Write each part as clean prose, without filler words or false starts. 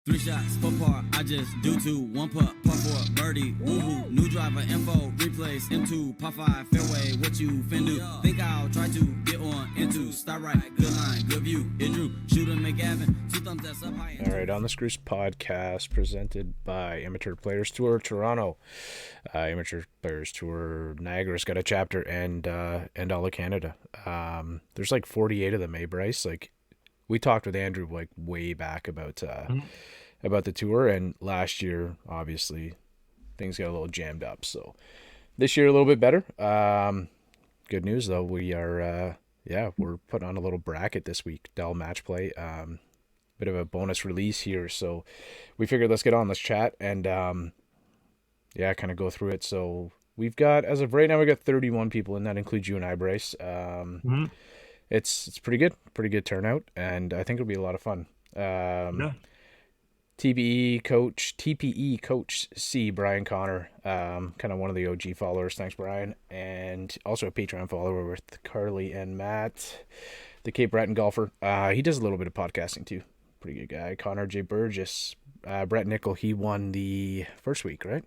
3 shots, 4 par, I just do 2, 1 putt, par 4, birdie, woohoo, new driver, info, replace, M2, par 5, fairway, what you fin do? Think I'll try to get on into, start right, good line, good view, it drew, shooter McGavin, 2 thumbs that's up high. All right, On the Screws podcast presented by Amateur Players Tour Toronto, Amateur Players Tour Niagara's got a chapter, and all of Canada. There's like 48 of them, Bryce? Like, we talked with Andrew like way back about the tour, and last year obviously things got a little jammed up. So this year a little bit better. Good news though, we are we're putting on a little bracket this week, Dell Match Play. Bit of a bonus release here, so we figured let's get on, let's chat, and kind of go through it. So we've got, as of right now, we got 31 people, and that includes you and I, Bryce. It's pretty good turnout, and I think it'll be a lot of fun. TPE coach C, Brian Connor, kind of one of the OG followers. Thanks, Brian. And also a Patreon follower with Carly and Matt, the Cape Breton golfer. He does a little bit of podcasting too. Pretty good guy. Connor J. Burgess, Brett Nickel. He won the first week, right?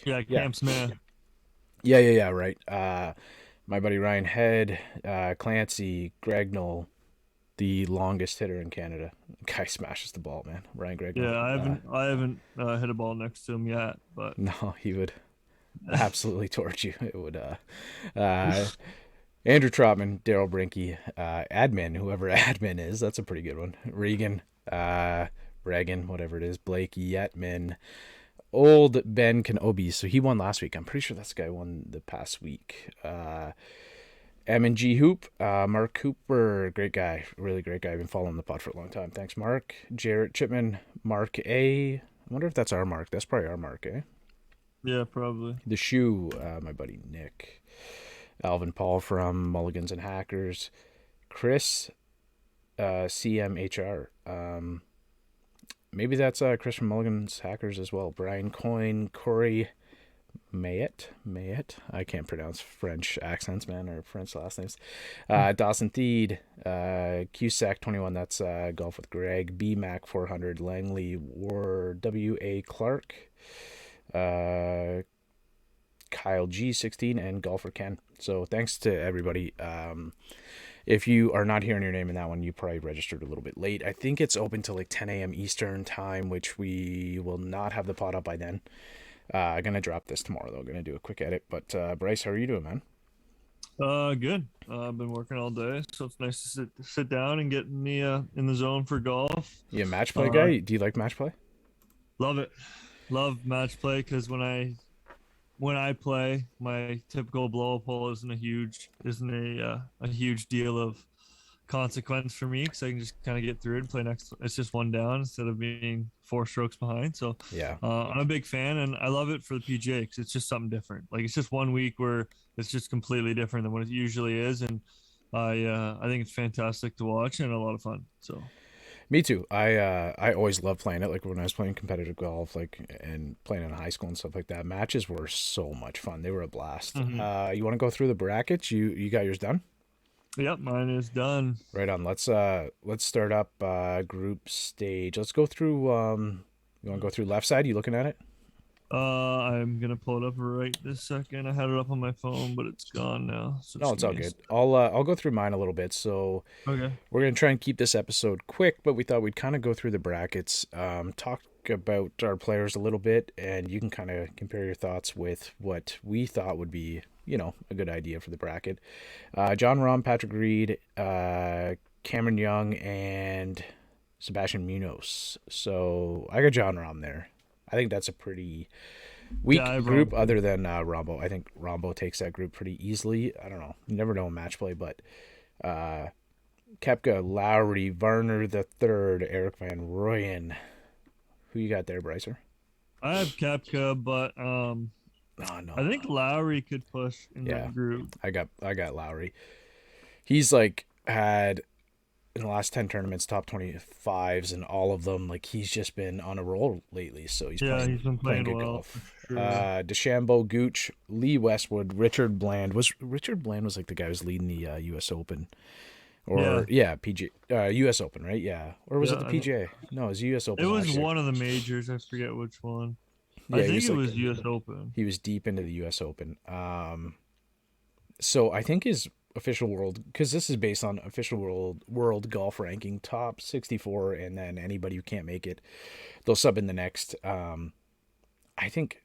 Yeah, Camp Smith. Yeah, right. My buddy Ryan Head, Clancy, Gregnell, the longest hitter in Canada. Guy smashes the ball, man. Ryan Gregnell. Yeah, I haven't hit a ball next to him yet, but no, he would absolutely torch you. It would. Andrew Trotman, Daryl Brinky, admin, whoever admin is, that's a pretty good one. Regan, whatever it is, Blake Yetman, old Ben Kenobi. So he won last week. I'm pretty sure that's the guy who won the past week. M&G Hoop, Mark Cooper, great guy, really great guy. I've been following the pod for a long time. Thanks, Mark. Jarrett Chipman, Mark A. I wonder if that's our Mark. That's probably our Mark, eh? Yeah, probably. The Shoe, my buddy Nick. Alvin Paul from Mulligans and Hackers. Chris, CMHR. Maybe that's Chris from Mulligans Hackers as well. Brian Coyne, Corey Mayet. I can't pronounce French accents, man, or French last names. Dawson Theed, QSAC 21, that's Golf with Greg. B Mac 400, Langley War, W.A. Clark, Kyle G 16, and Golfer Ken. So thanks to everybody. If you are not hearing your name in that one, you probably registered a little bit late. I think it's open till like 10 a.m. Eastern time, which we will not have the pod up by then. I'm going to drop this tomorrow, though. I'm going to do a quick edit. But, Bryce, how are you doing, man? Good. I've been working all day, so it's nice to sit down and get in the zone for golf. You a match play guy? Do you like match play? Love it. Love match play, because when I play, my typical blow-up hole isn't a huge deal of consequence for me, because I can just kind of get through it and play next. It's just one down instead of being 4 strokes behind. So yeah, I'm a big fan, and I love it for the PGA because it's just something different. Like, it's just one week where it's just completely different than what it usually is, and I think it's fantastic to watch and a lot of fun. So me too. I always loved playing it. Like when I was playing competitive golf, and playing in high school and stuff like that, matches were so much fun. They were a blast. Mm-hmm. You want to go through the brackets? You got yours done? Yep, mine is done. Right on. Let's start up group stage. Let's go through. You want to go through left side? You looking at it? I'm gonna pull it up right this second. I had it up on my phone, but it's gone now. So no, it's all good. I'll go through mine a little bit. So okay, we're gonna try and keep this episode quick, but we thought we'd kind of go through the brackets, talk about our players a little bit, and you can kind of compare your thoughts with what we thought would be, a good idea for the bracket. John Rahm, Patrick Reed, Cameron Young, and Sebastian Munoz. So I got John Rahm there. I think that's a pretty weak group other than Rombo. I think Rombo takes that group pretty easily. I don't know. You never know in match play, but Koepka, Lowry, Varner the Third, Eric Van Rooyen. Who you got there, Brycer? I have Koepka, but no. I think Lowry could push in that group. I got Lowry. He's had in the last 10 tournaments top 25s and all of them. Like, he's just been on a roll lately, so he's been playing good golf. Sure. DeChambeau, Gooch, Lee Westwood, Richard Bland was like the guy who's leading the U.S. Open. Or PG US Open, right? Yeah. Or was it the PGA? No, it was US Open. It was last year. one of the majors. I forget which one. Yeah, I think it was US Open. He was deep into the US Open. So I think his official world, because this is based on official world golf ranking, top 64, and then anybody who can't make it, they'll sub in the next. I think,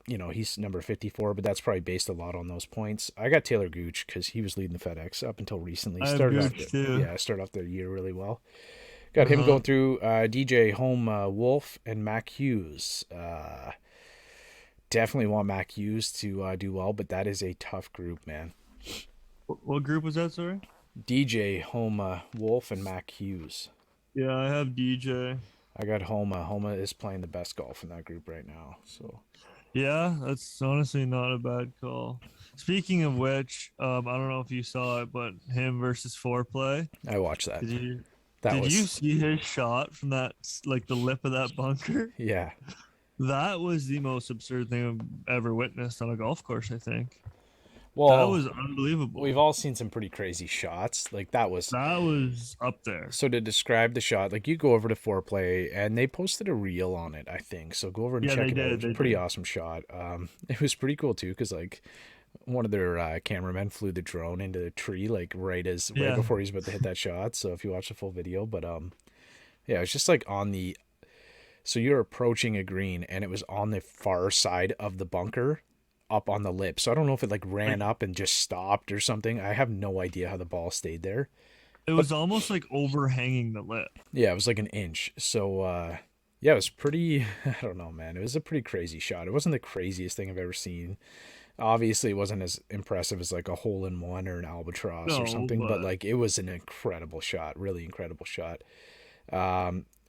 he's number 54, but that's probably based a lot on those points. I got Taylor Gooch because he was leading the FedEx up until recently. Started off the year really well. Got him going through DJ Home Wolf and Mac Hughes. Definitely want Mac Hughes to do well, but that is a tough group, man. What group was that, sorry? DJ, Homa, Wolf, and Mac Hughes. Yeah, I have DJ. I got Homa. Homa is playing the best golf in that group right now. So, yeah, that's honestly not a bad call. Speaking of which, I don't know if you saw it, but him versus Foreplay. I watched that. Did you see his shot from that, like the lip of that bunker? Yeah. That was the most absurd thing I've ever witnessed on a golf course, I think. Well, that was unbelievable. We've all seen some pretty crazy shots. Like that was up there. So to describe the shot, like you go over to Foreplay and they posted a reel on it, I think. So go over and check it out. It was a pretty awesome shot. It was pretty cool too, because like one of their cameramen flew the drone into the tree like right before he's about to hit that shot. So if you watch the full video, but yeah, it's just like so you're approaching a green and it was on the far side of the bunker, up on the lip. So I don't know if it like ran up and just stopped or something. I have no idea how the ball stayed there. It was almost like overhanging the lip. Yeah, it was like an inch. So yeah, it was pretty, I don't know, man. It was a pretty crazy shot. It wasn't the craziest thing I've ever seen. Obviously, it wasn't as impressive as like a hole-in-one or an albatross or something, but like it was an incredible shot, really incredible shot.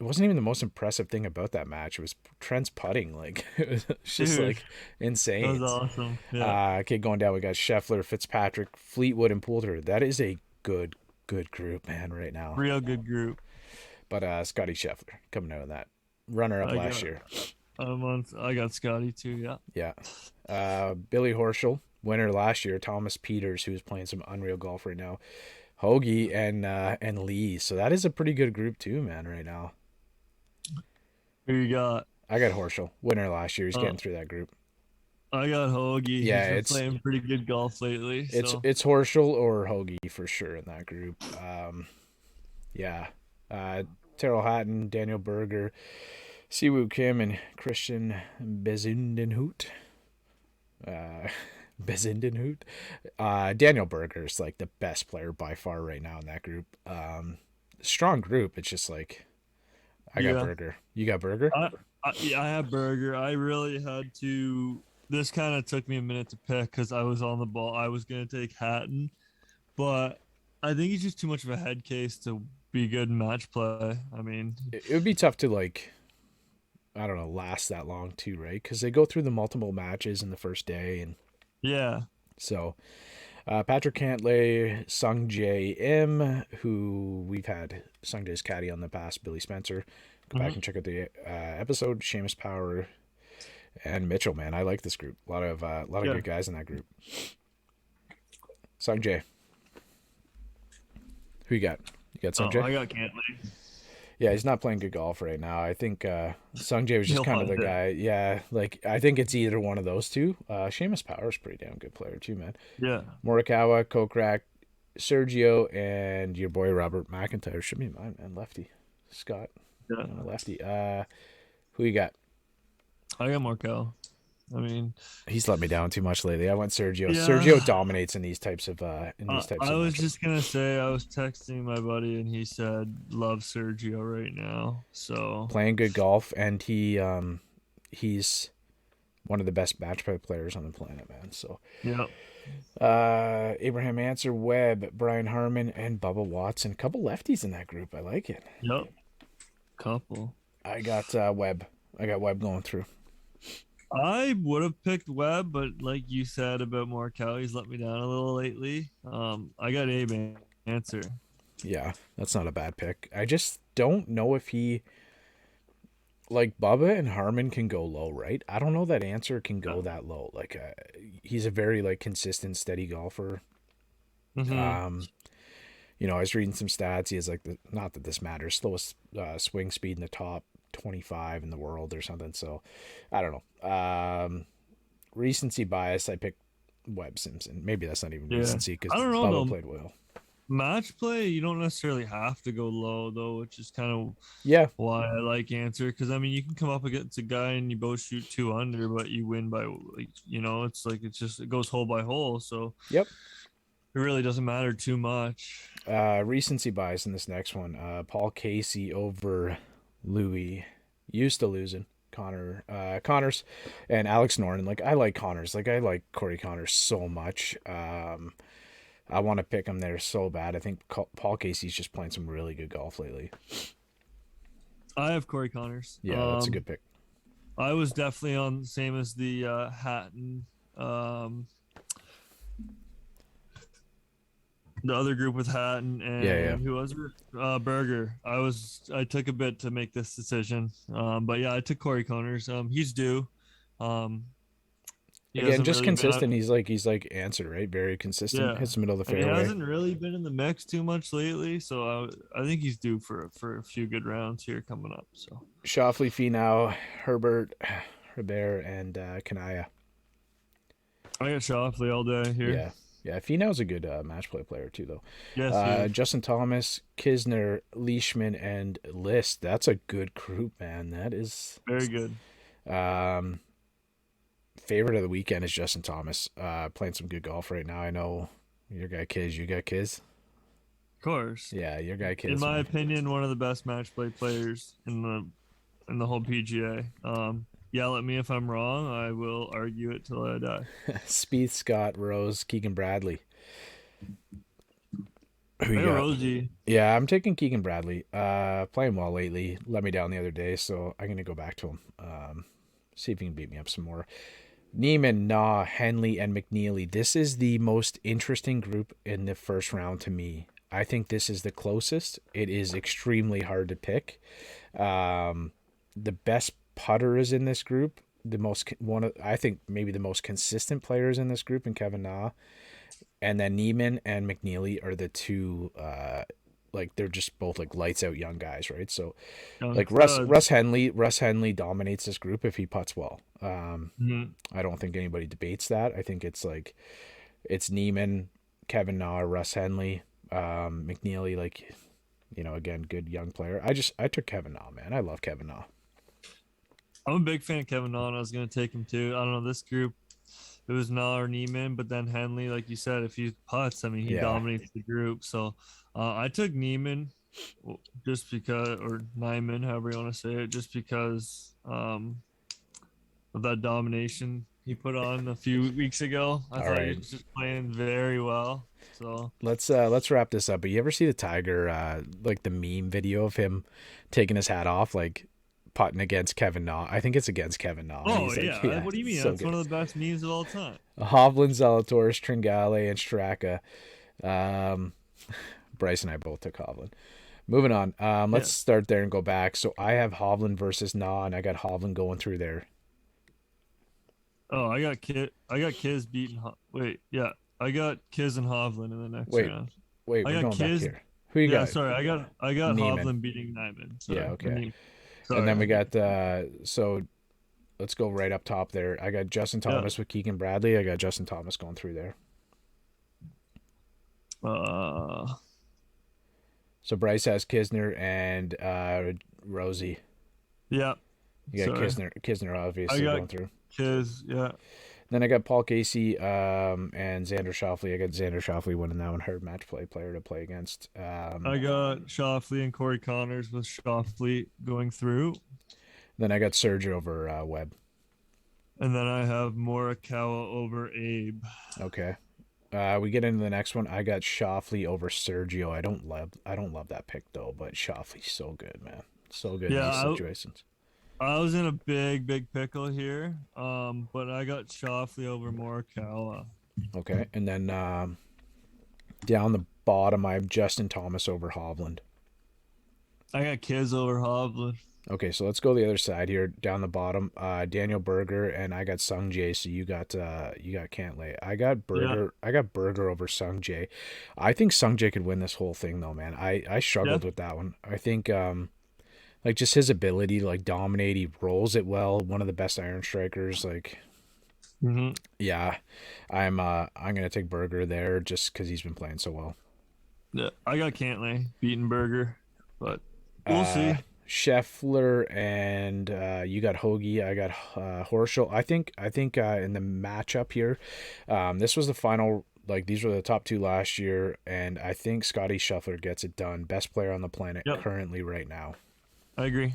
It wasn't even the most impressive thing about that match. It was Trent's putting. Like it was just like insane. That was awesome. Yeah. Okay, going down, we got Shaffler, Fitzpatrick, Fleetwood, and Poulter. That is a good group, man, right now. Real good group. But Scotty Shaffler coming out of that runner-up last year. I got Scotty too. Yeah. Yeah. Billy Horschel, winner last year. Thomas Peters, who's playing some unreal golf right now. Hoagie and Lee. So that is a pretty good group too, man, right now. Who you got? I got Horschel, winner last year. He's getting through that group. I got Hoagie. Yeah, he's been playing pretty good golf lately. It's Horschel or Hoagie for sure in that group. Yeah. Terrell Hatton, Daniel Berger, Siwoo Kim, and Christian Bezindenhout. Daniel Berger is like the best player by far right now in that group. Strong group. It's just like I got Berger. You got Berger? I have Berger. I really had to. This kind of took me a minute to pick because I was on the ball. I was gonna take Hatton, but I think he's just too much of a head case to be good in match play. I mean, it would be tough to like, I don't know, last that long too, right? Because they go through the multiple matches in the first day, and yeah. So, Patrick Cantlay, Sung Jae Im, who we've had Sung Jae's caddy on the past, Billy Spencer. Go back and check out the episode. Seamus Power and Mitchell, man, I like this group. A lot of good guys in that group. Sung Jae, who you got? You got Sung Jae? I got Cantlay. Yeah, he's not playing good golf right now. I think Sung Jae was just kind of the guy. Yeah, like I think it's either one of those two. Seamus Power is a pretty damn good player too, man. Yeah. Morikawa, Kokrak, Sergio, and your boy Robert McIntyre should be mine, man. Lefty, Scott. Yeah. Lefty. Who you got? I got Morikawa. I mean, he's let me down too much lately. I went Sergio. Yeah. Sergio dominates in these types of I was just gonna say I was texting my buddy and he said love Sergio right now. So playing good golf, and he's one of the best match play players on the planet, man. So yeah. Abraham Answer, Webb, Brian Harmon, and Bubba Watson. Couple lefties in that group. I like it. Yep. Couple. I got Webb. I got Webb going through. I would have picked Webb, but like you said about Morikawa, he's let me down a little lately. I got Abe Answer. Yeah, that's not a bad pick. I just don't know if he, like Bubba and Harmon, can go low, right? I don't know that Answer can go that low. Like he's a very like consistent, steady golfer. Mm-hmm. I was reading some stats. He has like not that this matters, slowest swing speed in the top 25 in the world or something. So I don't know. Recency bias, I picked Webb Simpson. Maybe that's not even Yeah. recency because I don't know, Bubba though. played well. Match play, you don't necessarily have to go low though, which is kind of Yeah. why I like answer. Because I mean, you can come up against a guy and you both shoot 2 under, but you win by like it goes hole by hole. So Yep. it really doesn't matter too much. Recency bias in this next one. Paul Casey over Louis. Used to losing. Connors and Alex Norton. Like I like Connors. Like I like Corey Connors so much. I want to pick him there so bad. I think Paul Casey's just playing some really good golf lately. I have Corey Connors. Yeah, that's a good pick. I was definitely on the same as the Hatton. The other group with Hatton and who was it? Berger. I took a bit to make this decision. But yeah, I took Corey Connors. He's due. Again, just really consistent. He's like answer, right? Very consistent. Yeah. Hits the middle of the fairway. He hasn't really been in the mix too much lately, so I think he's due for a few good rounds here coming up. So Shofley, Finau, Herbert, and Kanaya. I got Shofley all day here. Yeah. Finau's a good match play player too, though. Yes. Justin Thomas, Kisner, Leishman, and List. That's a good group, man. That is very good. Favorite of the weekend is Justin Thomas. Playing some good golf right now. I know your guy Kiz. You got Kiz? Of course. Yeah, your guy Kiz. In my opinion, one of the best match play players in the whole PGA. Yell at me if I'm wrong. I will argue it till I die. Spieth, Scott, Rose, Keegan Bradley. Who you got? Rosie. Yeah, I'm taking Keegan Bradley. Playing well lately. Let me down the other day, so I'm gonna go back to him. See if he can beat me up some more. Neiman, Nah, Henley, and McNeely. This is the most interesting group in the first round to me. I think this is the closest. It is extremely hard to pick. The best putter is in this group. I think maybe the most consistent players in this group, and Kevin Na, and then Neiman and McNeely are the two. They're just both like lights out young guys, right? So, Russ Henley dominates this group if he putts well. I don't think anybody debates that. I think it's Neiman, Kevin Na, Russ Henley, McNeely. Again, good young player. I took Kevin Na, man. I love Kevin Na. I'm a big fan of Kevin Na, and I was going to take him too. I don't know, this group, it was Na or Neiman, but then Henley, like you said, if he putts, I mean, he dominates the group. So I took Neiman just because, or Nyman, however you want to say it, just because of that domination he put on a few weeks ago. I thought he was just playing very well. So let's wrap this up. But you ever see the Tiger, the meme video of him taking his hat off, putting against Kevin Na? I think it's against Kevin Na. Oh, yeah. What do you mean? So that's one of the best memes of all time. Hovland, Zalatoris, Tringale, and Straka. Bryce and I both took Hovland. Moving on. Let's start there and go back. So I have Hovland versus Na, and I got Hovland going through there. Oh, I got Kiz beating. I got Kiz and Hovland in the next round. Wait, we're going back here. Who you got? Yeah, sorry, I got Hovland beating Nyman. Sorry. Yeah, okay. And then we got so let's go right up top there. I got Justin Thomas with Keegan Bradley. I got Justin Thomas going through there. So Bryce has Kisner and Rosie. Yeah. You got Kisner obviously going through. Kiz, yeah. Then I got Paul Casey and Xander Shofley. I got Xander Shofley winning that one. Hard match player to play against. I got Shofley and Corey Connors with Shofley going through. Then I got Sergio over Webb. And then I have Morikawa over Abe. Okay. We get into the next one. I got Shofley over Sergio. I don't love that pick though, but Shofley's so good, man. So good in these situations. I was in a big pickle here, but I got Shofley over Morikawa. Okay, and then down the bottom, I have Justin Thomas over Hovland. I got Kiz over Hovland. Okay, so let's go the other side here, down the bottom. Daniel Berger, and I got Sung Jae. So you got Cantlay. I got Yeah. Berger. I got Berger over Sung Jae. I think Sung Jae could win this whole thing though, man. I Yeah. struggled with that one. I think like just his ability to like dominate. He rolls it well. One of the best iron strikers. Like Mm-hmm. yeah, I'm gonna take Berger there just because he's been playing so well. Yeah. I got Cantlay beating Berger, but we'll Uh, see. Shaffler and you got Hoagie. I got Horschel. I think in the matchup here, this was the final. Like these were the top two last year, and I think Scotty Shaffler gets it done. Best player on the planet Yep. currently right now. I agree.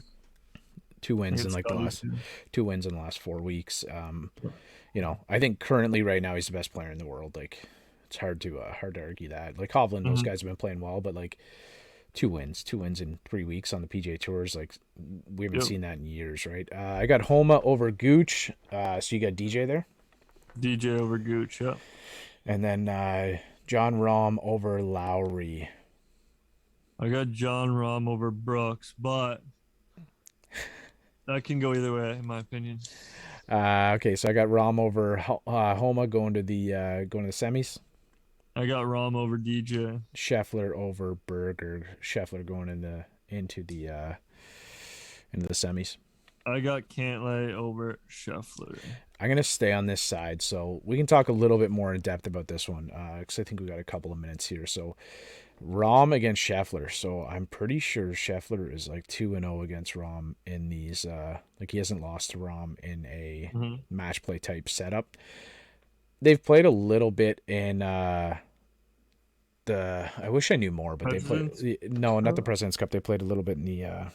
Two I wins got in like the Scotty last too. 2 wins in the last 4 weeks. I think currently right now he's the best player in the world. Like it's hard to argue that. Like Hovland, those Mhm. guys have been playing well, but like two wins in 3 weeks on the PJ Tours. Like we haven't Yep. seen that in years, right? I got Homa over Gooch. So you got DJ there, DJ over Gooch. Yeah. and then John Rahm over Lowry. I got John Rahm over Brooks, but that can go either way, in my opinion. Okay, so I got Rahm over Homa going to the semis. I got Rahm over DJ. Scheffler over Berger. Scheffler going into the semis. I got Cantlay over Shaffler. I'm gonna stay on this side, so we can talk a little bit more in depth about this one, because I think we got a couple of minutes here. So, Rahm against Shaffler. So I'm pretty sure Shaffler is like 2-0 against Rahm in these. Like he hasn't lost to Rahm in a Mm-hmm. match play type setup. They've played a little bit in the. I wish I knew more, but they President's played. No, not the Cup? President's Cup. They played a little bit in the.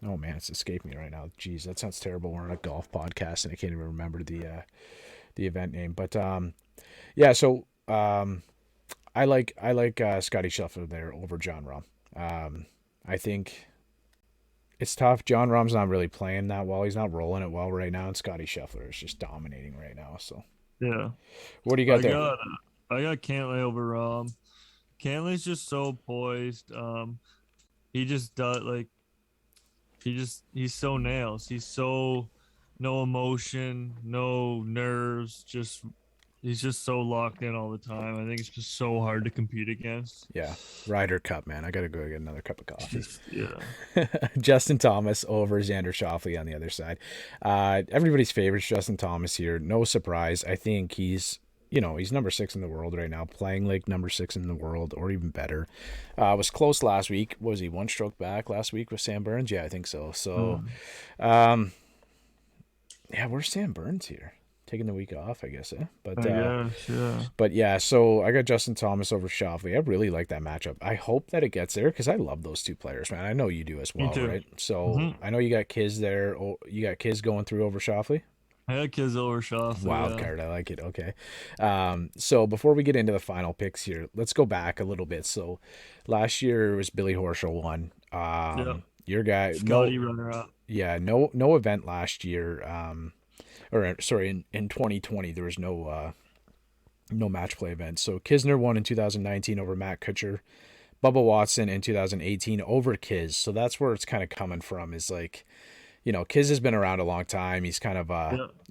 Oh man, it's escaped me right now. Jeez, that sounds terrible. We're on a golf podcast and I can't even remember the event name. But yeah. So I like Scotty Scheffler there over John Rahm. I think it's tough. John Rahm's not really playing that well. He's not rolling it well right now, and Scotty Scheffler is just dominating right now. So Yeah. what do you got I there? got I got Cantlay over Rahm. Cantlay's just so poised. He just does like he's so nails. He's so no emotion, no nerves, he's just so locked in all the time. I think it's just so hard to compete against. Yeah, Ryder Cup, man. I gotta go get another cup of coffee. Yeah. Justin Thomas over Xander Shofley on the other side. Everybody's favorite, Justin Thomas here. No surprise. I think he's number 6 in the world right now, playing like number 6 in the world or even better. Was close last week. Was he one stroke back last week with Sam Burns? Yeah, I think so. So, yeah, where's Sam Burns here? Taking the week off, I guess. But I guess, yeah. but yeah, so I got Justin Thomas over Shoffley. I really like that matchup. I hope that it gets there because I love those two players, man. I know you do as well, too. right? So Mhm. I know you got Kiz there. Oh, you got Kiz going through over Shoffley. I had kids over Shaffler. Wild Yeah. card, I like it. Okay. So before we get into the final picks here, let's go back a little bit. So last year was Billy Horschel won. Yep. Your guy, Scotty runner up. yeah, no event last year. Or sorry, in 2020 there was no match play event. So Kisner won in 2019 over Matt Kuchar. Bubba Watson in 2018 over Kiz. So that's where it's kind of coming from. Is like, Kiz has been around a long time. He's kind of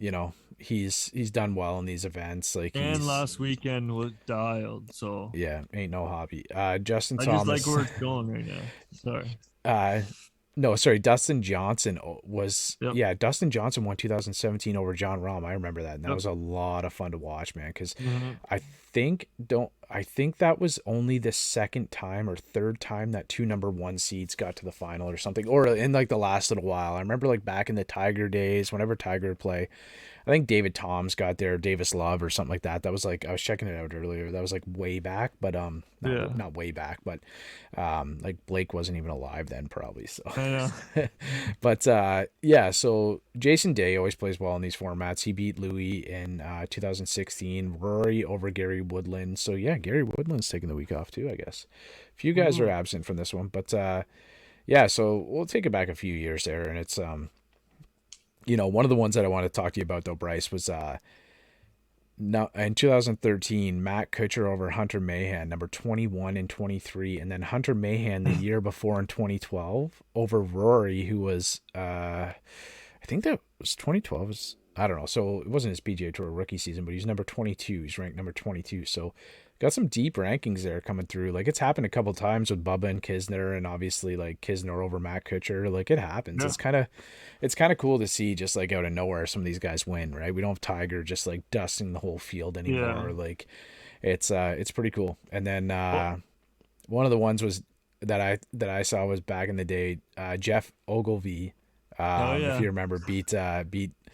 Yep. he's done well in these events. Like And last weekend was dialed, so yeah, ain't no hobby. Justin I Thomas. just like where it's going right now. Sorry. No, sorry, Dustin Johnson was Yep. yeah, Dustin Johnson won 2017 over John Rahm. I remember that. And that Yep. was a lot of fun to watch, man, cuz Mhm. I think that was only the second time or third time that two number 1 seeds got to the final or something, or in like the last little while. I remember like back in the Tiger days, whenever Tiger would play, I think David Toms got there, Davis Love or something like that. That was like, I was checking it out earlier. That was like way back, but Yeah. not way back, but like Blake wasn't even alive then probably. So, I know. but yeah, so Jason Day always plays well in these formats. He beat Louis in 2016. Rory over Gary Woodland. So yeah, Gary Woodland's taking the week off too, I guess. A few guys are absent from this one, but yeah, so we'll take it back a few years there, and it's one of the ones that I want to talk to you about though, Bryce, was No, in 2013, Matt Kuchar over Hunter Mahan, number 21 and 23, and then Hunter Mahan the year before in 2012 over Rory, who was I think that was 2012. I don't know. So it wasn't his PGA Tour rookie season, but he's number 22. He's ranked number 22. So got some deep rankings there coming through. Like it's happened a couple times with Bubba and Kisner, and obviously like Kisner over Matt Kuchar. Like it happens. Yeah. It's kind of cool to see just like out of nowhere some of these guys win. Right? We don't have Tiger just like dusting the whole field Yeah. anymore. Like it's pretty cool. And then Well, one of the ones was that I saw was back in the day. Jeff Ogilvy, oh if yeah. you remember, beat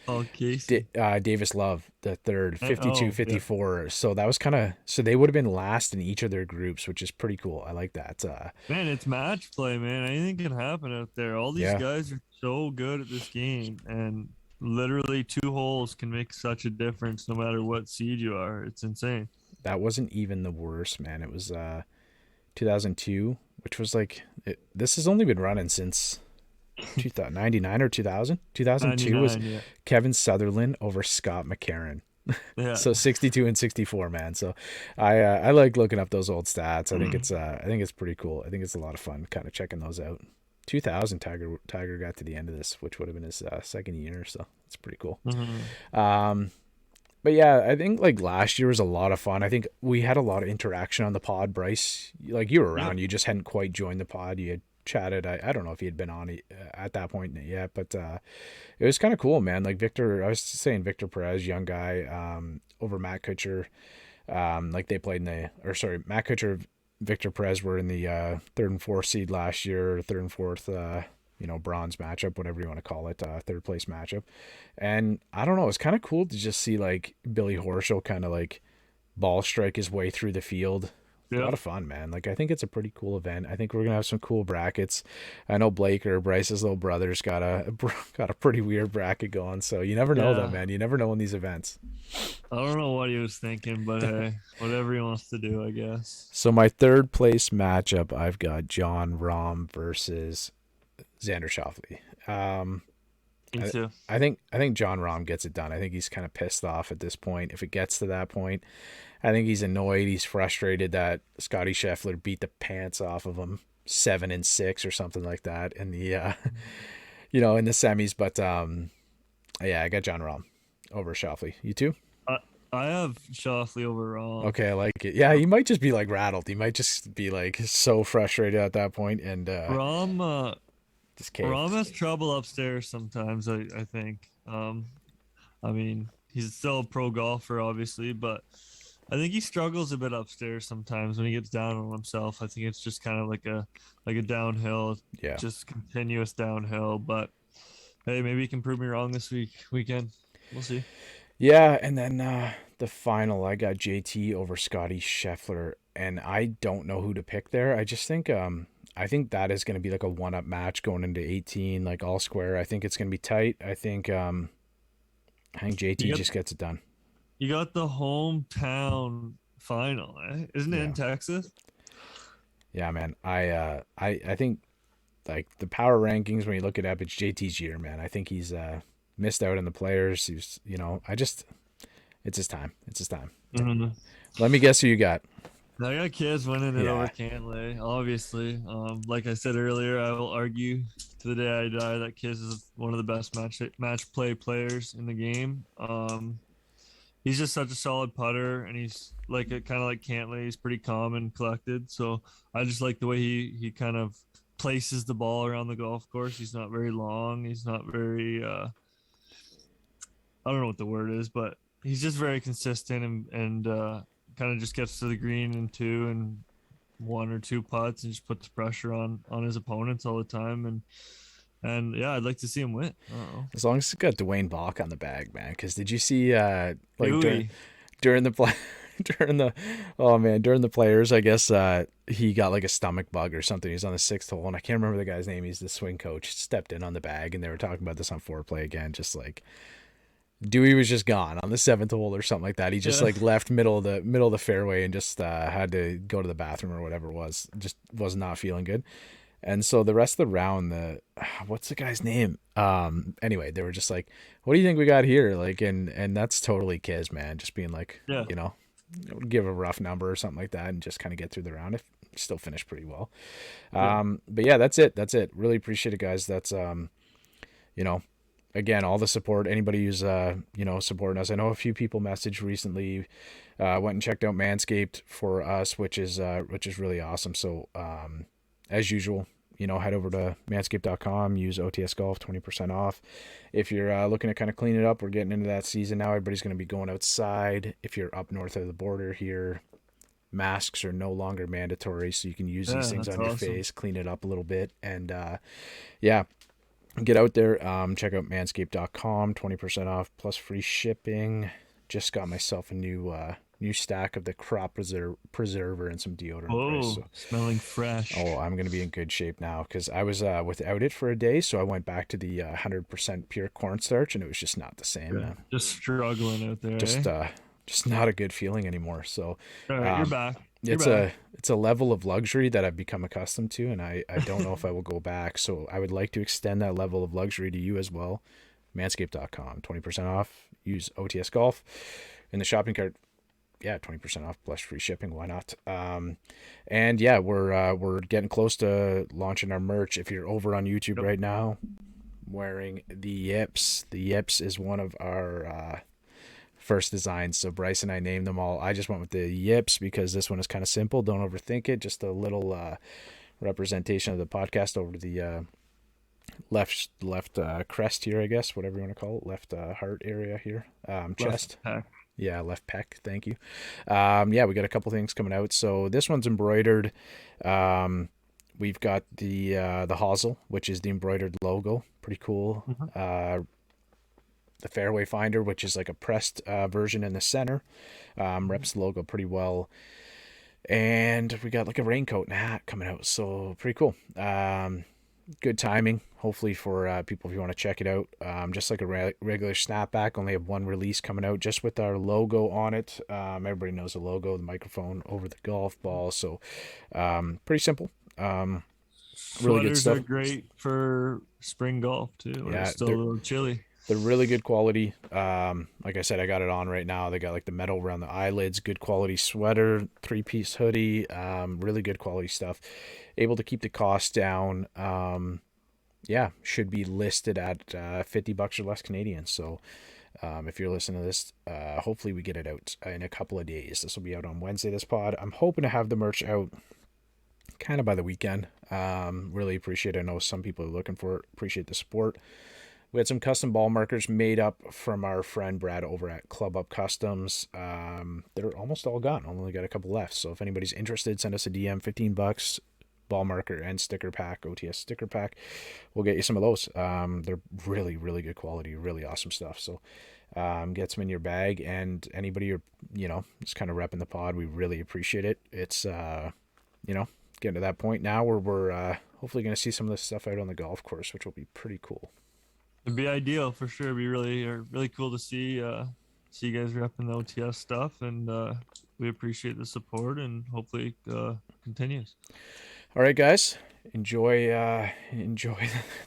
Oh, Casey. Davis Love the third, Oh yeah. 52-54. So that was kind of, so they would have been last in each of their groups, which is pretty cool. I like that. Man, it's match play, man. Anything can happen out there. All these Yeah, guys are so good at this game, and literally 2 holes can make such a difference no matter what seed you are. It's insane. that wasn't even the worst, man. It was 2002, which was like, this has only been running since 1999 or 2000. 2002 was 99, yeah. Kevin Sutherland over Scott McCarron. Yeah. So 62 and 64, man. So I like looking up those old stats. I think it's pretty cool. I think it's a lot of fun kind of checking those out. 2000 Tiger got to the end of this, which would have been his second year, so it's pretty cool. Mhm. Um but yeah, I think like last year was a lot of fun. I think we had a lot of interaction on the pod, Bryce. Like you were Yep. around, you just hadn't quite joined the pod. You had chatted. I don't know if he had been on at that point yet, but it was kind of cool, man. Like Victor, I was saying Victor Perez, young guy, over Matt Kuchar. Like they played in Matt Kuchar, Victor Perez were in the third and fourth seed last year, third and fourth, bronze matchup, whatever you want to call it, third place matchup. And I don't know, it's kind of cool to just see like Billy Horschel kind of like ball strike his way through the field. A lot Yep. of fun, man. Like I think it's a pretty cool event. I think we're gonna have some cool brackets. I know Blake or Bryce's little brother's got a got a pretty weird bracket going. So you never know, though, Yeah. man. You never know in these events. I don't know what he was thinking, but hey, whatever he wants to do, I guess. So my third place matchup, I've got John Rahm versus Xander Shofley. Me too. I think John Rahm gets it done. I think he's kind of pissed off at this point. If it gets to that point, I think he's annoyed. He's frustrated that Scotty Scheffler beat the pants off of him 7-6 or something like that in the in the semis. But yeah, I got John Rahm over Schauffele. You too? I, I have Shofley over Rom. Okay, I like it. Yeah, he might just be like rattled. He might just be like so frustrated at that point and Rom, just cave. Rom has trouble upstairs sometimes. I think. I mean, he's still a pro golfer, obviously, but I think he struggles a bit upstairs sometimes when he gets down on himself. I think it's just kind of like a downhill, Yeah. just continuous downhill. But hey, maybe he can prove me wrong this weekend. We'll see. Yeah, and then the final, I got JT over Scotty Scheffler, and I don't know who to pick there. I think that is going to be like a one-up match going into 18, like all square. I think it's going to be tight. I think JT You got just gets it done. you got the hometown final, eh? Isn't it Yeah. in Texas? Yeah, man. I think like the power rankings when you look it up, it's JT's year, man. I think he's missed out on the players. He's, it's his time. It's his time. Mhm. Let me guess who you got. I got kids winning it over Yeah. Cantlay, obviously. Like I said earlier, I will argue to the day I die that Kiz is one of the best match play players in the game. He's just such a solid putter, and he's like kind of like Cantlay. He's pretty calm and collected. So I just like the way he kind of places the ball around the golf course. He's not very long. He's not very I don't know what the word is, but he's just very consistent and kind of just gets to the green in two and one or two putts and just puts pressure on his opponents all the time. And yeah, I'd like to see him win. I don't know. As long as it's got Dwayne Bach on the bag, man. Because did you see like Dewey. during the play during the players, I guess he got like a stomach bug or something. He's on the sixth hole, and I can't remember the guy's name. He's the swing coach. Stepped in on the bag, and they were talking about this on foreplay again. Just like Dewey was just gone on the seventh hole or something like that. He just Yeah. like left middle of the fairway and just had to go to the bathroom or whatever it was. Just was not feeling good. And so the rest of the round, what's the guy's name? Anyway, they were just like, what do you think we got here? Like, and that's totally Kiz, man. Just being like, Yeah. Give a rough number or something like that and just kind of get through the round. It still finished pretty well. Yeah. But yeah, that's it. Really appreciate it, guys. That's, again, all the support, anybody who's, supporting us. I know a few people messaged recently, went and checked out Manscaped for us, which is really awesome. So, as usual, head over to manscaped.com, use OTS Golf, 20% off. If you're looking to kind of clean it up, we're getting into that season now. Everybody's going to be going outside. If you're up north of the border here, masks are no longer mandatory, so you can use these things on your face, clean it up a little bit. And, get out there, check out manscaped.com, 20% off plus free shipping. Just got myself a new stack of the crop preserver and some deodorant. Oh, smelling fresh. Oh, I'm going to be in good shape now because I was without it for a day, so I went back to the 100% pure cornstarch, and it was just not the same. Yeah, just struggling out there. Just not a good feeling anymore. So all right, you're back. It's a level of luxury that I've become accustomed to, and I don't know if I will go back. So I would like to extend that level of luxury to you as well. Manscaped.com, 20% off. Use OTS Golf in the shopping cart. Yeah, 20% off plus free shipping. Why not? And yeah, we're getting close to launching our merch. If you're over on YouTube right now, wearing the Yips. The Yips is one of our first designs. So Bryce and I named them all. I just went with the Yips because this one is kind of simple. Don't overthink it. Just a little representation of the podcast over to the left crest here, I guess, whatever you want to call it. Left heart area here. Chest. Yeah, left pec. Thank you. Yeah, we got a couple things coming out. So this one's embroidered. We've got the hosel, which is the embroidered logo. Pretty cool. Mm-hmm. The fairway finder, which is like a pressed version in the center. Reps the logo pretty well. And we got like a raincoat and a hat coming out. So pretty cool. Good timing, hopefully, for people if you want to check it out. Just like a regular snapback, only have one release coming out just with our logo on it. Everybody knows the logo, the microphone over the golf ball. So pretty simple. Really good stuff. Sweaters are great for spring golf too. Yeah, it's still a little chilly. They're really good quality. Like I said, I got it on right now. They got like the metal around the eyelids, good quality sweater, 3-piece hoodie, really good quality stuff. Able to keep the cost down. Yeah, should be listed at $50 or less Canadian. So if you're listening to this, hopefully we get it out in a couple of days. This will be out on Wednesday, this pod. I'm hoping to have the merch out kind of by the weekend. Really appreciate it. I know some people are looking for it. Appreciate the support. We had some custom ball markers made up from our friend Brad over at Club Up Customs. They're almost all gone. Only got a couple left. So if anybody's interested, send us a DM. $15 ball marker and sticker pack, OTS sticker pack. We'll get you some of those. They're really, really good quality, really awesome stuff. So get some in your bag, and anybody you're, just kind of repping the pod, we really appreciate it. It's, getting to that point now where we're hopefully going to see some of this stuff out on the golf course, which will be pretty cool. It'd be ideal for sure. It'd be really cool to see you guys repping the OTS stuff, and we appreciate the support, and hopefully it continues. All right, guys, enjoy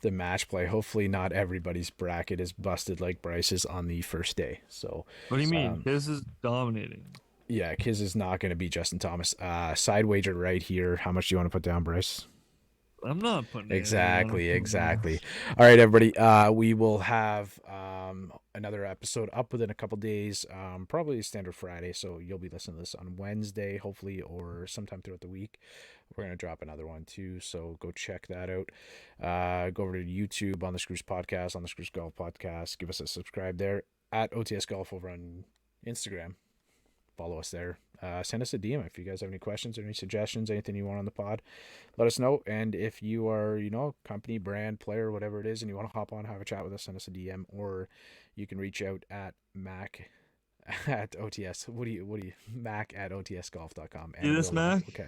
the match play. Hopefully, not everybody's bracket is busted like Bryce's on the first day. So, what do you mean? Kiz is dominating. Yeah, Kiz is not going to beat Justin Thomas. Side wager right here. How much do you want to put down, Bryce? I'm not putting exactly. All right, everybody. We will have another episode up within a couple days, probably standard Friday. So you'll be listening to this on Wednesday, hopefully, or sometime throughout the week. We're gonna drop another one too, so go check that out. Go over to YouTube on the Screws Podcast, on the Screws Golf Podcast. Give us a subscribe there at OTS Golf over on Instagram. Follow us there. Send us a DM if you guys have any questions or any suggestions, anything you want on the pod. Let us know. And if you are, company, brand, player, whatever it is, and you want to hop on, have a chat with us, send us a DM, or you can reach out at Mac at OTS. What do you Mac at OTSGolf.com. See this, Mac? Okay.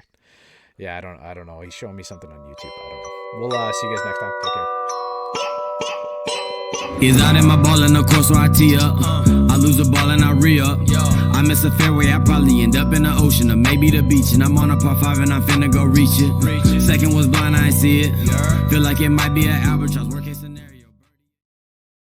Yeah, I don't know. He's showing me something on YouTube. I don't know. We'll see you guys next time. Take care. He's out in my ball in the course, so I tee up. I lose the ball and I re-up. I miss a fairway, I probably end up in the ocean or maybe the beach. And I'm on a par 5 and I'm finna go reach it. Second was blind, I ain't see it. Feel like it might be an albatross working.